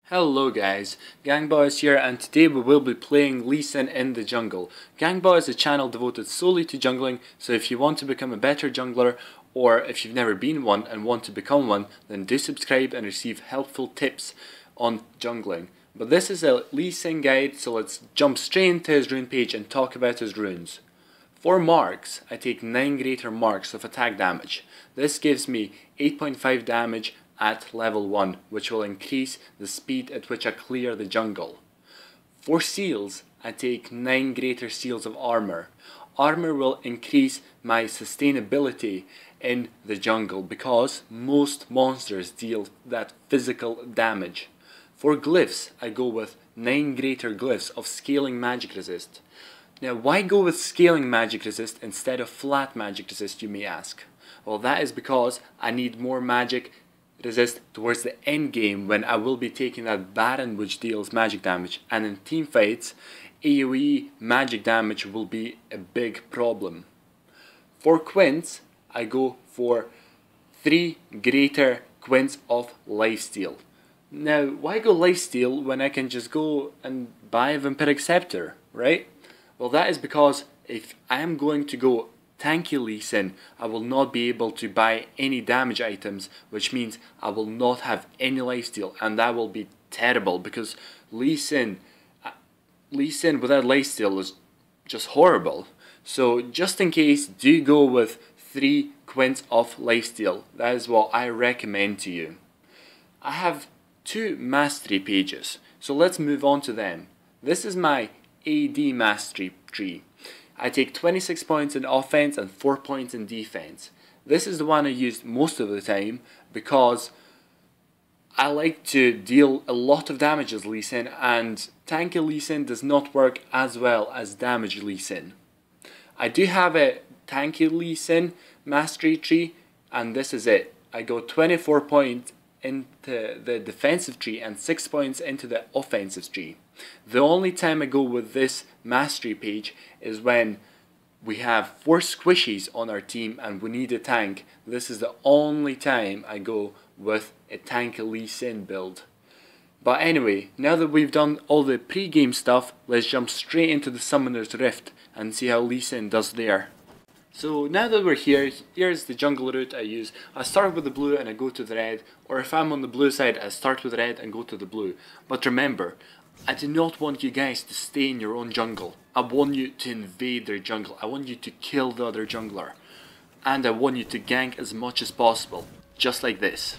Hello guys, Gangba is here and today we will be playing Lee Sin in the jungle. Gangba is a channel devoted solely to jungling, so if you want to become a better jungler or if you've never been one and want to become one, then do subscribe and receive helpful tips on jungling. But this is a Lee Sin guide, so let's jump straight into his rune page and talk about his runes. For marks, I take 9 greater marks of attack damage. This gives me 8.5 damage at level 1, which will increase the speed at which I clear the jungle. For seals, I take 9 greater seals of armor. Armor will increase my sustainability in the jungle because most monsters deal that physical damage. For glyphs, I go with 9 greater glyphs of scaling magic resist. Now, why go with scaling magic resist instead of flat magic resist, you may ask? Well, that is because I need more magic resist towards the end game when I will be taking that Baron which deals magic damage, and in team fights AoE magic damage will be a big problem. For quints, I go for 3 greater quints of lifesteal. Now, why go lifesteal when I can just go and buy a Vampiric Scepter, right? Well, that is because if I am going to go tanky Lee Sin, I will not be able to buy any damage items, which means I will not have any lifesteal, and that will be terrible because Lee Sin without lifesteal is just horrible. So just in case, do go with 3 quints of lifesteal. That is what I recommend to you. I have 2 mastery pages, so let's move on to them. This is my AD mastery tree. I take 26 points in offense and 4 points in defense. This is the one I use most of the time because I like to deal a lot of damage as Lee Sin, and tanky Lee Sin does not work as well as damage Lee Sin. I do have a tanky Lee Sin mastery tree, and this is it. I go 24 points into the defensive tree and 6 points into the offensive tree. The only time I go with this mastery page is when we have 4 squishies on our team and we need a tank. This is the only time I go with a tank Lee Sin build. But anyway, now that we've done all the pre-game stuff, let's jump straight into the Summoner's Rift and see how Lee Sin does there. So now that we're here, here's the jungle route I use. I start with the blue and I go to the red, or if I'm on the blue side, I start with red and go to the blue. But remember, I do not want you guys to stay in your own jungle. I want you to invade their jungle. I want you to kill the other jungler. And I want you to gank as much as possible, just like this.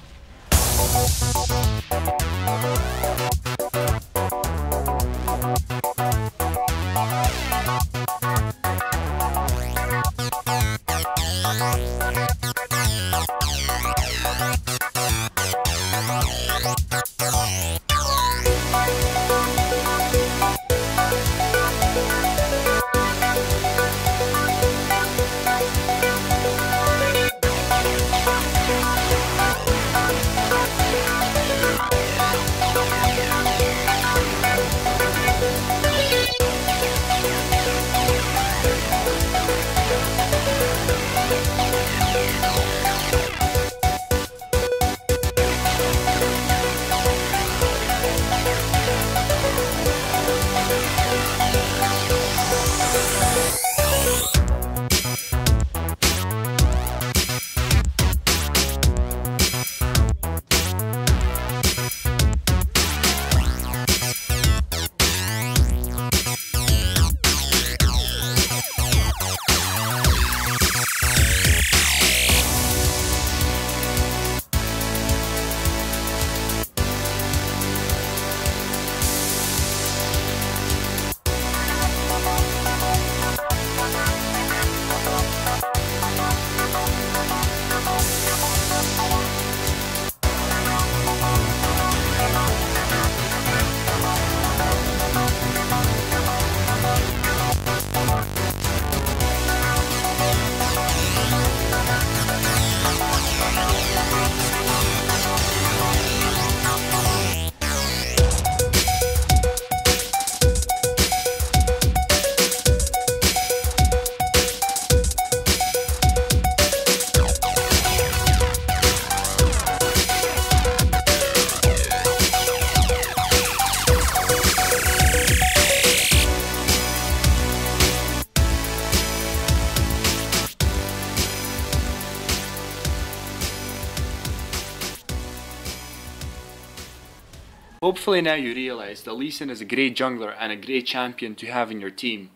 Hopefully now you realise that Lee Sin is a great jungler and a great champion to have in your team.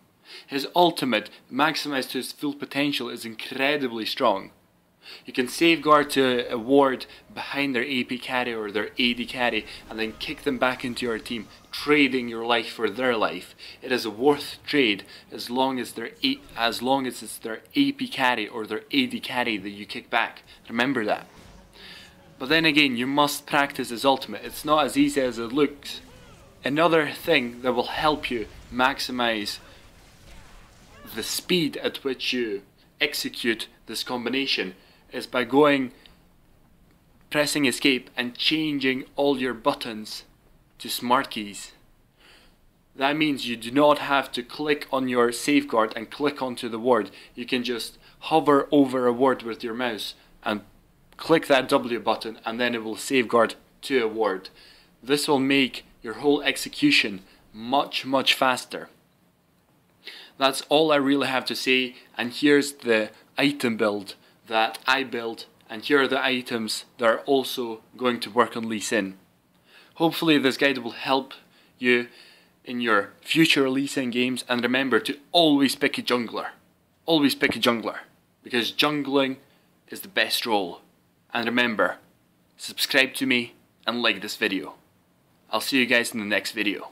His ultimate, maximised to his full potential, is incredibly strong. You can safeguard to a ward behind their AP carry or their AD carry and then kick them back into your team, trading your life for their life. It is a worth trade as long as it's their AP carry or their AD carry that you kick back. Remember that. But then again, you must practice his ultimate. It's not as easy as it looks. Another thing that will help you maximize the speed at which you execute this combination is by pressing escape and changing all your buttons to smart keys. That means you do not have to click on your safeguard and click onto the ward. You can just hover over a ward with your mouse and click that W button, and then it will safeguard to a ward. This will make your whole execution much faster. That's all I really have to say, and here's the item build that I built, and here are the items that are also going to work on Lee Sin. Hopefully this guide will help you in your future Lee Sin games, and remember to always pick a jungler. Always pick a jungler, because jungling is the best role. And remember, subscribe to me and like this video. I'll see you guys in the next video.